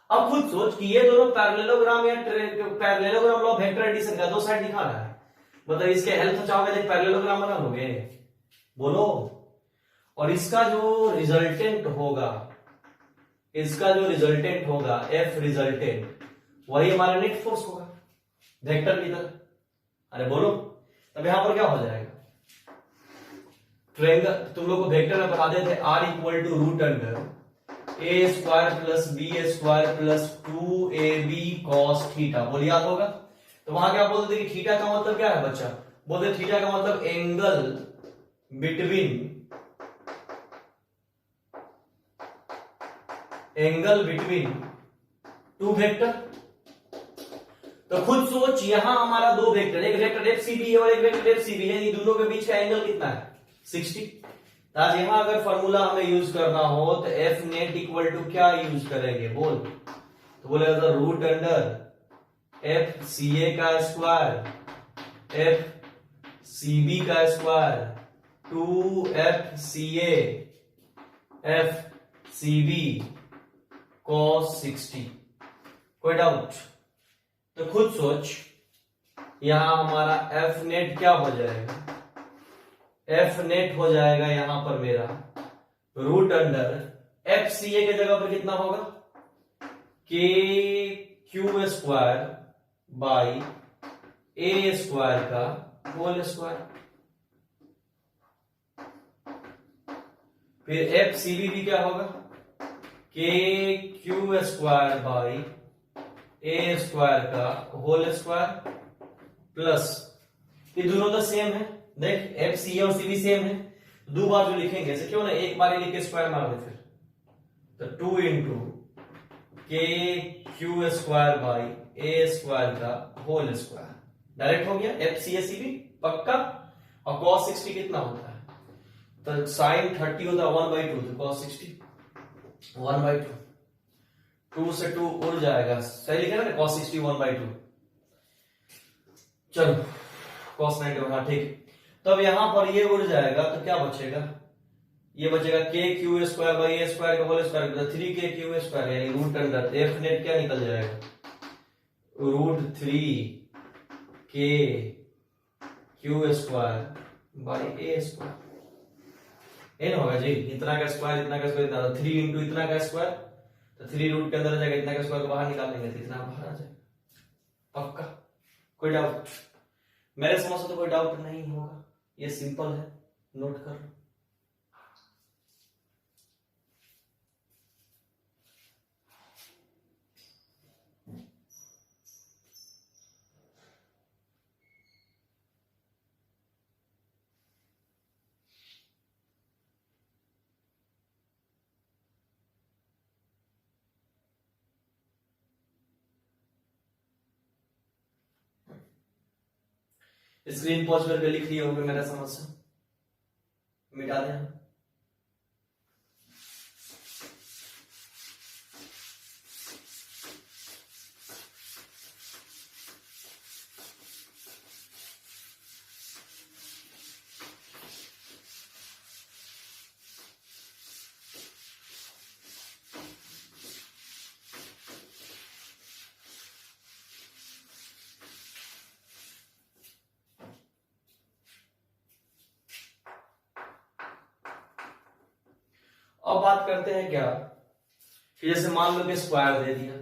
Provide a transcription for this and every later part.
अब खुद सोच कि ये दोनों पैरेललोग्राम या पैरेललोग्राम लॉ वेक्टर एडिशन का दो साइड दिखा रहा है, मतलब इसके हेल्प चाहोगे तो पैरेललोग्राम बना लोगे, बोलो। और इसका जो रिजल्टेंट होगा, इसका जो रिजल्टेंट होगा एफ रिजल्टेंट, वही हमारा नेट फोर्स होगा वेक्टर की तरह। अरे बोलो, तब यहां पर क्या हो जाएगा, ट्रायंगल तुम लोग को वेक्टर में बता देते R equal to root under A square plus B square plus 2ab cos theta, बोल याद होगा। तो वहां क्या बोलते थे कि थीटा का मतलब क्या है बच्चा, बोलते थीटा का मतलब एंगल बिटवीन टू वेक्टर। तो खुद सोच, यहां हमारा दो वेक्टर, एक वेक्टर एफ सी बी है और एक वेक्टर एफ सी बी है, इन दोनों के बीच का एंगल कितना है 60। आज यहां अगर फॉर्मूला हमें यूज करना हो तो एफ नेट इक्वल टू क्या यूज करेंगे बोल, तो बोलेगा root under F C A का स्क्वायर एफ सी बी का square 2 F C B cos 60। कोई डाउट? तो खुद सोच, यहां हमारा एफ नेट क्या हो जाएगा, एफ नेट हो जाएगा यहां पर मेरा रूट अंडर एफ सी ए के जगह पर कितना होगा, के Q square by a square का होल स्क्वायर, फिर एफ सी बी भी क्या होगा, के Q square by a square का होल स्क्वायर प्लस, ये दोनों तो सेम है, देख एफ सी और सी भी सेम है, दो बार जो लिखेंगे ऐसे क्यों ना एक बार ही लिख के स्क्वायर मार दे फिर, तो 2 इंटू के Q square by a square का होल स्क्वायर, डायरेक्ट हो गया एफ सी सी भी पक्का। और cos 60 कितना होता है, तो साइन 30 होता है 1/2, तो cos 60 1/2, 2 से 2 उड़ जाएगा, सही लिखे ना cos 60 1/2। चलो cos 90, हाँ ठीक। तो अब यहां पर ये उड़ जाएगा तो क्या बचेगा, ये बचेगा के Q square by a square का होल स्क्वायर 3 के क्यू स्क्वायर, यानी रूट अंडर एफ नेट क्या निकल जाएगा, रूट 3 के Q square by a square, n होगा जी, इतना का स्क्वायर इतना का स्क्वायर इतना, 3 इंटू इतना का स्क्वायर, तो 3 रूट के अंदर आ जाएगा, इतना का स्क्वायर बाहर निकाल लेंगे तो इतना बाहर आ जाएगा, पक्का। कोई डाउट? मेरे समझ से तो कोई डाउट नहीं होगा, ये सिंपल है, नोट कर लो। स्क्रीन पॉज करके लिख लिए होंगे मेरा समझ से, मिटा दें। अब बात करते हैं क्या कि जैसे मान लो कि स्क्वायर दे दिया,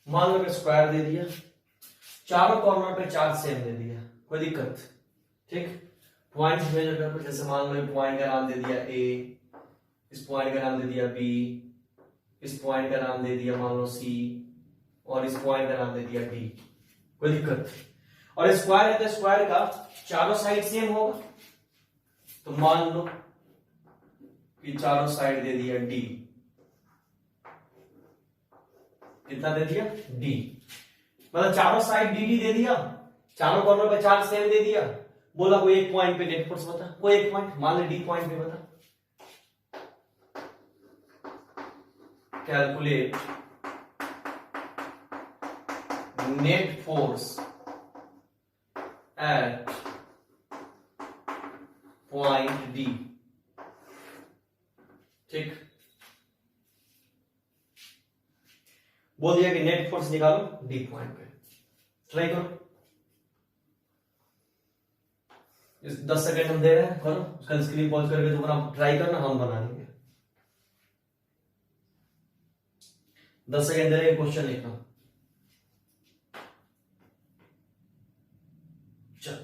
मान लो कि स्क्वायर दे दिया, चारों कॉर्नर पे चार्ज सेम दे दिया, कोई दिक्कत? ठीक, पॉइंट मेजर कर, जैसे मान लो पॉइंट का नाम दे दिया ए, इस पॉइंट का नाम दे दिया बी, इस पॉइंट का नाम दे दिया मान लो सी, और इस पॉइंट का नाम दे दिया डी, कोई दिक्कत? और स्क्वायर है तो स्क्वायर का चारों साइड सेम होगा, तो मान लो कि चारों साइड दे दिया डी, कितना दे दिया, डी, मतलब चारों साइड डी डी दे दिया, चारों कॉर्नर पे चार्ज सेम दे दिया, बोला कोई एक पॉइंट पे नेट फोर्स बता, कोई एक पॉइंट मान ले डी पॉइंट पे बता। Calculate net force at point D. ठीक, बोल दिया कि नेट फोर्स निकालो डी पॉइंट पे, ट्राई करो। 10 सेकेंड हम दे रहे हैं, करो, उसका स्क्रीन पॉज करके दोबारा ट्राई करना, हम बना लेंगे। 10 सेकेंड दे रहे हैं, क्वेश्चन लिखना। चल,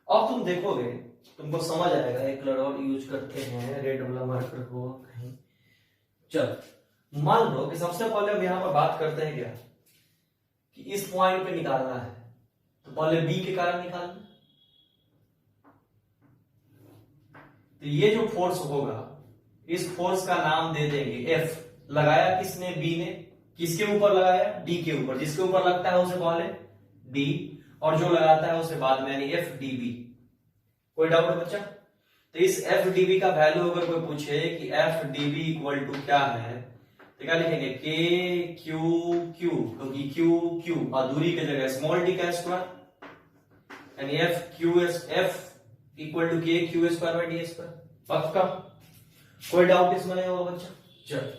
अब तुम देखोगे, तुमको समझ आएगा। एक कलर और यूज करते हैं, रेड वाला मार्कर हो कहीं। चल, मान लो कि सबसे पहले हम यहां पर बात करते हैं क्या, कि इस पॉइंट पे निकालना है, तो पहले बी के कारण निकालना। तो ये जो फोर्स होगा, इस फोर्स का नाम दे देंगे एफ। लगाया किसने, बी ने, किसके ऊपर लगाया, डी के ऊपर। जिसके ऊपर लगता है उसे पहले डी, और जो लगाता है उसे बाद में, यानी एफ डी बी। कोई डाउट है बच्चा? तो इस एफ डी बी का वैल्यू अगर कोई पूछे कि F D B equal to क्या है, तो क्या लिखेंगे, के क्यू क्यू, क्योंकि क्यू क्यू और दूरी की जगह स्मॉल डी का स्क्वायर, यानी F Q S, F equal to K Q square by D square. पक्का? कोई डाउट इसमें नहीं होगा बच्चा? चल,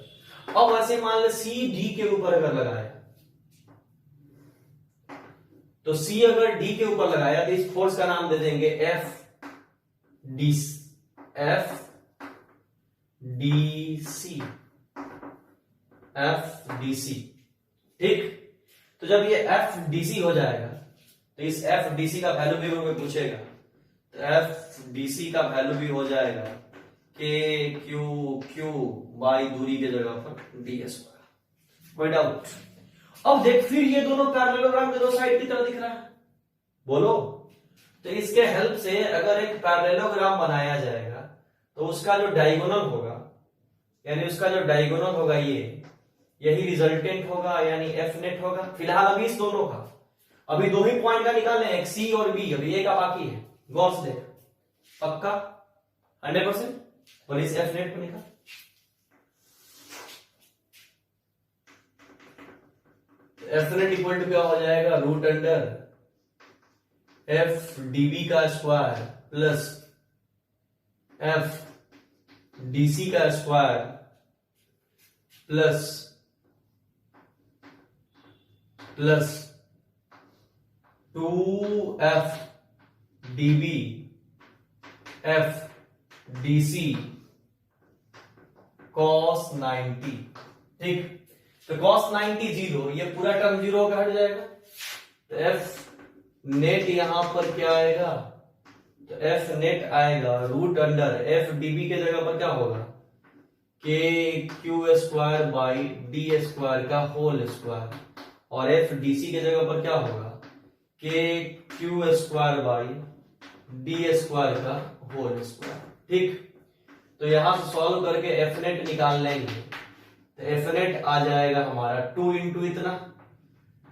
अब ऐसे मान ले सी डी के ऊपर अगर लगाया, तो सी अगर डी के ऊपर लगाया तो इस फोर्स का नाम दे देंगे F D, F D C, F D C. ठीक, तो जब ये एफ डी सी हो जाएगा, तो इस एफ डी सी का वैल्यू भी कोई पूछेगा, तो एफ डी सी का वैल्यू भी हो जाएगा के क्यू क्यू बाई दूरी के जगह पर डी स्क्वायर। कोई डाउट? अब देख, फिर ये दोनों पैरेललोग्राम के दो साइड की तरह दिख रहा है, बोलो। तो इसके हेल्प से अगर एक पैरेललोग्राम बनाया जाएगा, तो उसका जो डायगोनल होगा, यानी उसका जो डायगोनल होगा ये, यही रिजल्टेंट होगा, यानी एफ नेट होगा। फिलहाल अभी इस दोनों का, अभी दो ही पॉइंट का निकालने हैं, एक सी और बी, अभी ए का बाकी है। गौर से देख, पक्का 100%? और इस एफ नेट को निकाल। एफ नेट इक्वल टू क्या हो जाएगा, रूट अंडर एफ डीबी का स्क्वायर प्लस एफ डीसी का square plus 2f db f dc cos 90। ठीक, तो cos 90 जीरो, ये पूरा टर्म जीरो होकर हट जाएगा। तो f नेट यहां पर क्या आएगा, तो f नेट आएगा रूट अंडर f db के जगह पर क्या होगा, के Q square by D square का होल स्क्वायर, और एफ डीसी के जगह पर क्या होगा, के Q square by D square का होल स्क्वायर। ठीक, तो यहां से सॉल्व करके एफ नेट निकाल लेंगे, तो एफ नेट आ जाएगा हमारा 2 इंटू इतना,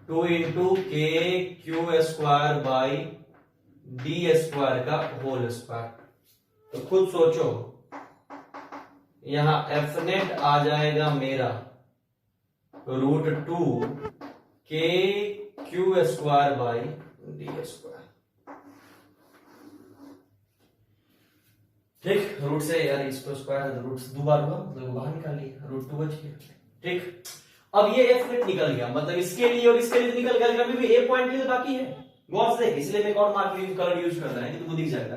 2 इंटू के Q square by D square का होल स्क्वायर। तो खुद सोचो, यहां एफ नेट आ जाएगा मेरा रूट 2 के Q square by D square. ठीक, रूट से यार इसको स्क्वायर रूट दो बार हुआ, मतलब बाहर निकाल लिया, रूट 2 बच गया। ठीक, अब ये एफ नेट निकल गया, मतलब इसके लिए और इसके लिए निकल गया, अभी भी ए पॉइंट के लिए बाकी है। गौर से देख, इसलिए मैं एक और मार्क यूज कलर यूज कर रहा है कि तुमको दिख जाएगा।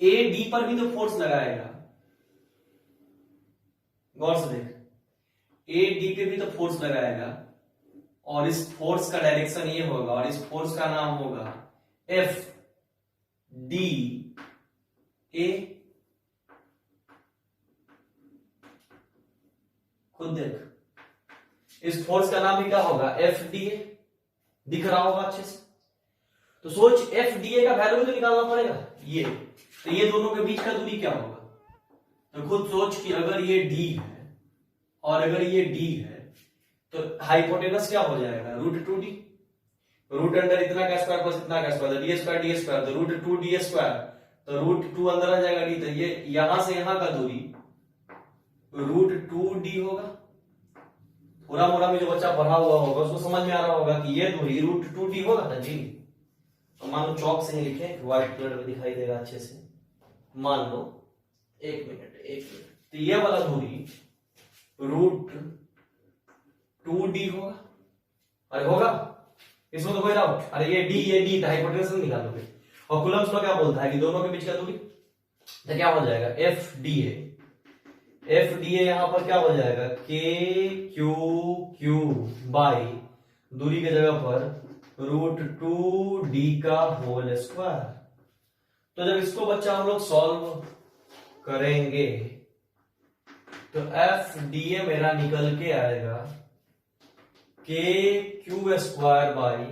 ए डी पर भी तो फोर्स लगाएगा, गौर से देख, ए डी पे भी तो फोर्स लगाएगा, और इस फोर्स का डायरेक्शन ये होगा, और इस फोर्स का नाम होगा एफ डी ए। खुद देख, इस फोर्स का नाम ही क्या होगा, एफ डी ए। दिख रहा होगा अच्छे से? तो सोच, एफ डी ए का वैल्यू तो निकालना पड़ेगा ये, तो ये दोनों के बीच का दूरी क्या होगा, तो खुद सोच कि अगर ये डी है और अगर ये डी है तो हाइपोटेनस क्या हो जाएगा, √2d। रूट अंडर इतना का स्क्वायर प्लस इतना का स्क्वायर, डी स्क्वायर तो √2d स्क्वायर, तो √2 अंदर आ जाएगा डी, तो ये यहां से यहां का दूरी √2d होगा। पूरा मोरा में जो बच्चा पढ़ा हुआ होगा उसको समझ में आ रहा होगा कि ये दूरी √2d होगा ना जी। तो मान लो चौक से ही लिखे, व्हाइट कलर में दिखाई देगा अच्छे से। मान लो एक मिनट, तो ये वाला दूरी √2d होगा। अरे होगा, इसमें तो कोई डाउट। अरे ये डी हाइपोटेनस निकालोगे। और कूलम्स लॉ क्या बोलता है कि दोनों के बीच का दूरी, तो क्या हो जाएगा एफ डी ए यहां पर क्या हो जाएगा KQ बाई दूरी की जगह पर √2d का होल स्क्वायर। तो जब इसको बच्चा हम लोग सॉल्व करेंगे तो FDA मेरा निकल के आएगा KQ square by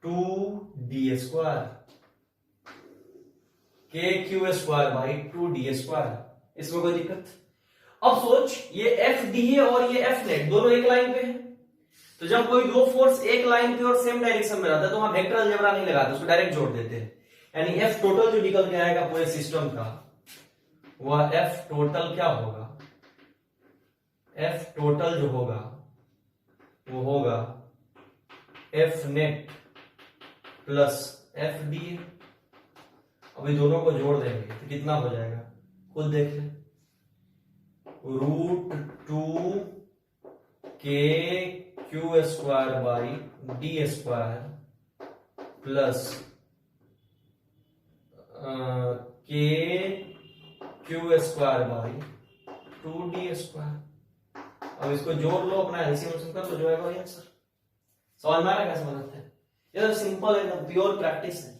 2d square, KQ square by 2d square. इसमें कोई दिक्कत? अब सोच, ये FDA और ये Fnet दोनों एक लाइन पे है, तो जब कोई दो फोर्स एक लाइन पे और सेम डायरेक्शन में रहता है तो वहां वेक्टर अलजेब्रा नहीं लगाते, उसको डायरेक्ट जोड़ देते हैं। यानी F टोटल जो निकल के आएगा पूरे सिस्टम का, वह F टोटल क्या होगा, F टोटल जो होगा वो होगा Fnet प्लस FDA। अभी दोनों को जोड़ देंगे तो कितना हो जाएगा, खुद देख ले, √2 KQ square by D square plus KQ square by 2d square. अब इसको जोड़ लो, अपना एलसीएम कर लो, जो आएगा आंसर। समझ में आ रहा है कैसे बनाते हैं? ये तो सिंपल है, एकदम प्योर प्रैक्टिस है।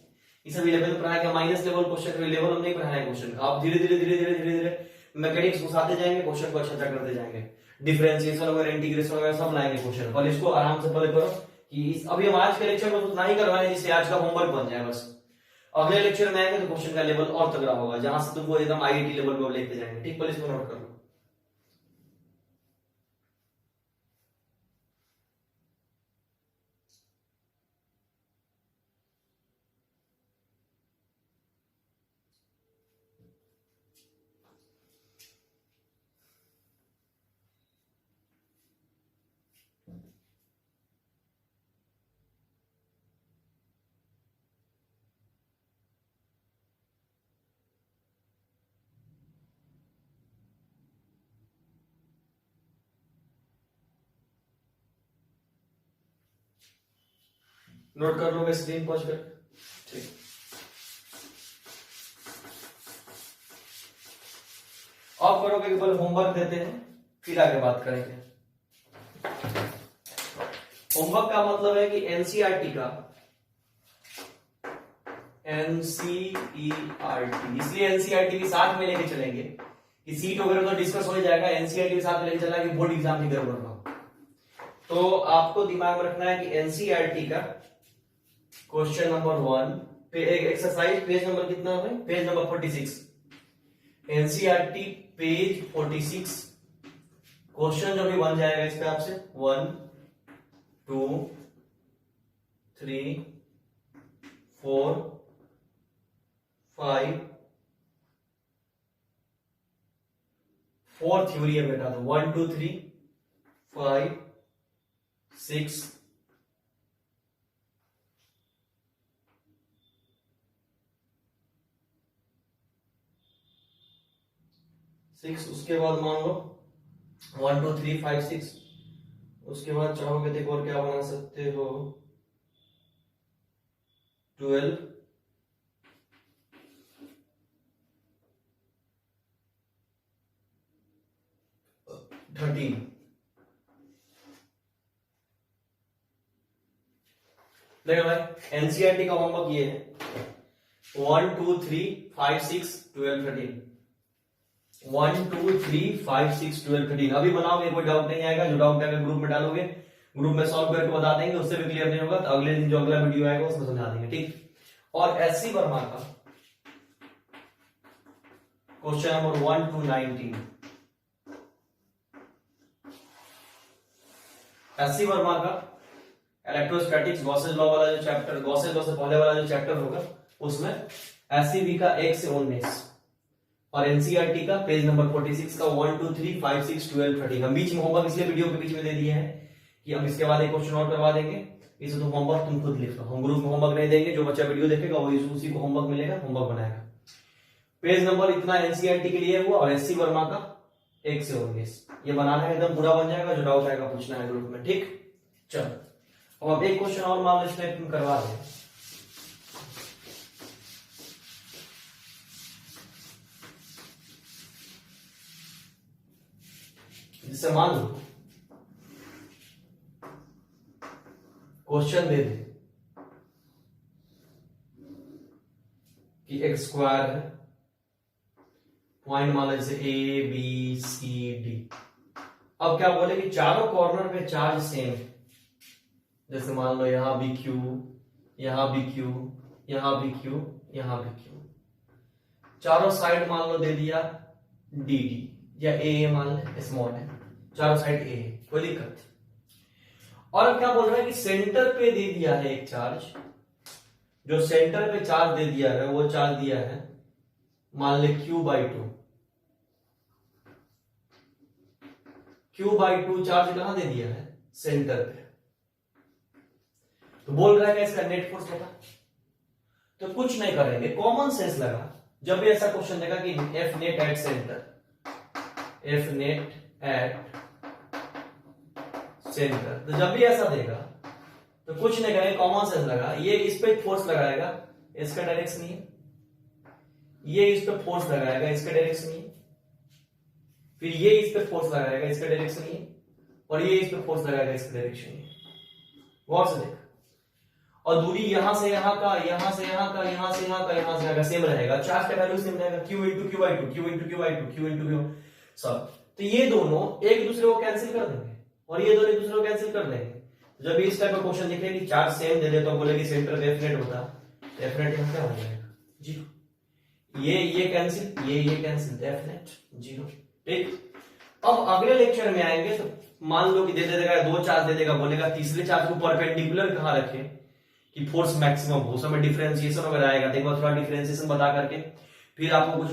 ये सब लेवल पढ़ाया गया, माइनस लेवल क्वेश्चन, लेवल हम नहीं पढ़ाया क्वेश्चन। आप धीरे धीरे मैकेनिक्स घुसाते जाएंगे, क्वेश्चन को अच्छा करते जाएंगे। डिफरेंशिएशन वगैरह, इंटीग्रेशन वगैरह सब लाएंगे क्वेश्चन। और इसको आराम से पहले करो कि अभी हम आज के लेक्चर में उतना ही करवाएंगे जिससे आज का होमवर्क बन जाए बस। अगले लेक्चर में आएंगे तो क्वेश्चन का लेवल और तगड़ा होगा, जहां से तुमको एकदम आईआईटी लेवल पे लेके जाएंगे। ठीक, पहले इसको नोट कर लो। नोट कर लोगे स्क्रीन पॉज कर। ठीक, आप करोगे कि पहले होमवर्क देते हैं फिर आगे बात करेंगे। होमवर्क का मतलब है कि एनसीईआरटी का, एनसीईआरटी इसलिए एनसीईआरटी के साथ में लेके चलेंगे कि सीट वगैरह तो डिस्कस हो जाएगा, एनसीईआरटी के साथ में लेके चलना कि बोर्ड एग्जाम की गड़बड़ ना हो। तो आपको दिमाग में रखना है कि एनसीईआरटी का क्वेश्चन नंबर 1 पे एक्सरसाइज पेज नंबर कितना है, page number 46, NCERT page 46। Question जो भी बन जाएगा इस पे आपसे 1 2 3 4 5 4 थ्योरी है बेटा, तो 1 2 3 5 6 6, उसके बाद मान लो 1 2 3 5 6, उसके बाद चाहोगे तो और क्या बना सकते हो 12 13। देखो भाई एनसीईआरटी का होमवर्क ये है 1 2 3 5 6 12 13, 1 2 3 5 6 12 13। अभी बनाओगे कोई डाउट नहीं आएगा, जो डाउट आएगा ग्रुप में डालोगे, ग्रुप में सॉल्व करके बता देंगे, उससे भी क्लियर नहीं होगा तो अगले दिन जो अगला वीडियो आएगा उसमें समझा देंगे। ठीक, और एससी वर्मा का question number 1 to 19। SC Verma का इलेक्ट्रोस्टैटिक्स गॉसेस लॉ वाला जो चैप्टर, गॉसेस लॉ से पहले वाला जो चैप्टर होगा उसमें एससीबी का 1 से 19 और एनसीईआरटी का पेज नंबर 46 का 1 2 3 5 6 12 13। हम बीच में होमवर्क इसलिए वीडियो के बीच में दे दिए हैं कि अब इसके बाद एक क्वेश्चन और करवा देंगे, इसे तो होमवर्क तुम खुद लिख लो, हम ग्रुप में होमवर्क नहीं देंगे, जो बच्चा वीडियो देखेगा वो उसी को होमवर्क मिलेगा, होमवर्क बनाएगा। पेज नंबर इतना एनसीईआरटी के लिए हुआ और एससी वर्मा का 1 से 19 ये बनाना है, एकदम पूरा बन जाएगा, जो डाउट आएगा पूछना है ग्रुप में, ठीक। चलो अब एक क्वेश्चन और मान लो इसमें तुम करवा दें। जिससे मान लो क्वेश्चन दे दे कि एक्स स्क्वायर है, पॉइंट मान लो जैसे ए बी सी डी। अब क्या बोले कि चारों कॉर्नर पे चार्ज सेम है, जैसे मान लो यहां भी क्यू, यहां भी क्यू, यहां भी क्यू, यहां भी क्यू, चारों साइड मान लो दे दिया डी डी या ए मान लो स्मॉल है, चारों साइड ए, कोई दिक्कत। और अब क्या बोल रहा है कि सेंटर पे दे दिया है एक चार्ज, जो सेंटर पे चार्ज दे दिया है वो चार्ज दिया है मान ले Q/2। Q/2 चार्ज कहां दे दिया है? सेंटर पे। तो बोल रहा है कि इसका नेट फोर्स बता, तो कुछ नहीं करेंगे, कॉमन सेंस लगा, जब भी ऐसा क्वेश्चन देगा कि F net at centre, F net at centre, तो जब भी ऐसा देगा तो कुछ नहीं करेंगे, कॉमन सेंस लगा, ये इस पे फोर्स लगाएगा, इसका डायरेक्शन ये, ये इस पे फोर्स लगाएगा, इसका डायरेक्शन ये, फिर ये इस पे फोर्स लगाएगा, इसका डायरेक्शन ये, और ये इस पे फोर्स लगाएगा, इसका डायरेक्शन ये। गौर से देख, और दूरी यहां से यहां का, यहां से यहां का, यहां से यहां का, यहां से यहां का सेम रहेगा, चार्ज का वैल्यू सेम रहेगा, Q into Q/2, Q into Q/2, Q into Q सब। तो ये दोनों एक दूसरे को कैंसिल कर देंगे और ये दोनों एक दूसरे को कैंसिल कर देंगे। जब इस टाइप का क्वेश्चन दिखे कि चार्ज सेम दे दे तो बोले कि सेंटर पे एफ नेट होता, एफ नेट यहां क्या हो जाएगा? जीरो। ये कैंसिल, ये कैंसिल, एफ नेट जीरो, ठीक। अब अगले लेक्चर में आएंगे तो मान लो कि दे देगा, दो चार्ज दे देगा, बोलेगा तीसरे चार्ज को परपेंडिकुलर कहां रखे कि फोर्स मैक्सिमम हो, उसमें डिफरेंशिएशन वगैरह आएगा, देखो थोड़ा डिफरेंशिएशन बता करके फिर आपको कुछ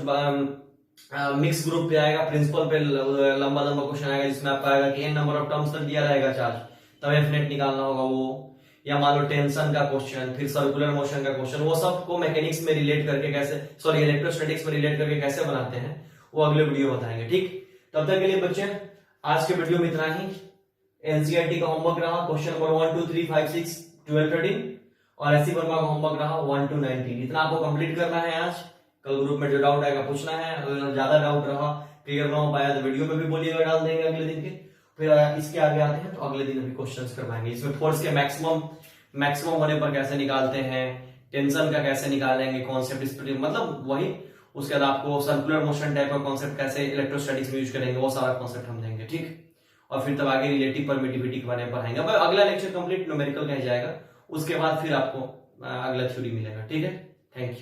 मिक्स ग्रुप पे आएगा, प्रिंसिपल पे लंबा लंबा क्वेश्चन आएगा जिसमें आपका आएगा कि n नंबर ऑफ टर्म्स तक दिया रहेगा चार्ज, तब एफ नेट निकालना होगा वो, या मान लो टेंशन का क्वेश्चन, फिर सर्कुलर मोशन का क्वेश्चन, वो सब को मैकेनिक्स में रिलेट करके कैसे, सॉरी इलेक्ट्रोस्टैटिक्स में रिलेट करके कैसे बनाते हैं वो अगले वीडियो बताएंगे, ठीक। तब तक के लिए बच्चे आज के वीडियो में इतना ही। एनसीईआरटी का होमवर्क रहा क्वेश्चन नंबर 1 2 3 5 6 12 13 और एससी वर्मा का होमवर्क रहा 1 to 19। इतना आपको कंप्लीट करना है आज, कल ग्रुप में जो डाउट आएगा पूछना है, अगर ज्यादा डाउट रहा, क्लियर ना हो पाया तो वीडियो में भी बोलिएगा, डाल देंगे अगले दिन के। फिर इसके आगे आते हैं तो अगले दिन अभी क्वेश्चंस करवाएंगे, इसमें फोर्स के मैक्सिमम होने पर कैसे निकालते हैं, टेंशन का कैसे निकालेंगे कॉन्सेप्ट, मतलब वही, उसके बाद आपको सर्कुलर मोशन टाइप का कॉन्सेप्ट कैसे इलेक्ट्रोस्टैटिक्स में यूज करेंगे, वो सारा कॉन्सेप्ट हम देंगे, ठीक। और फिर तब आगे रिलेटिव परमिटिविटी के बारे में पढ़ाएंगे। अगला लेक्चर कंप्लीट न्यूमेरिकल का जाएगा, उसके बाद फिर आपको अगला थ्योरी मिलेगा, ठीक है। Thank you.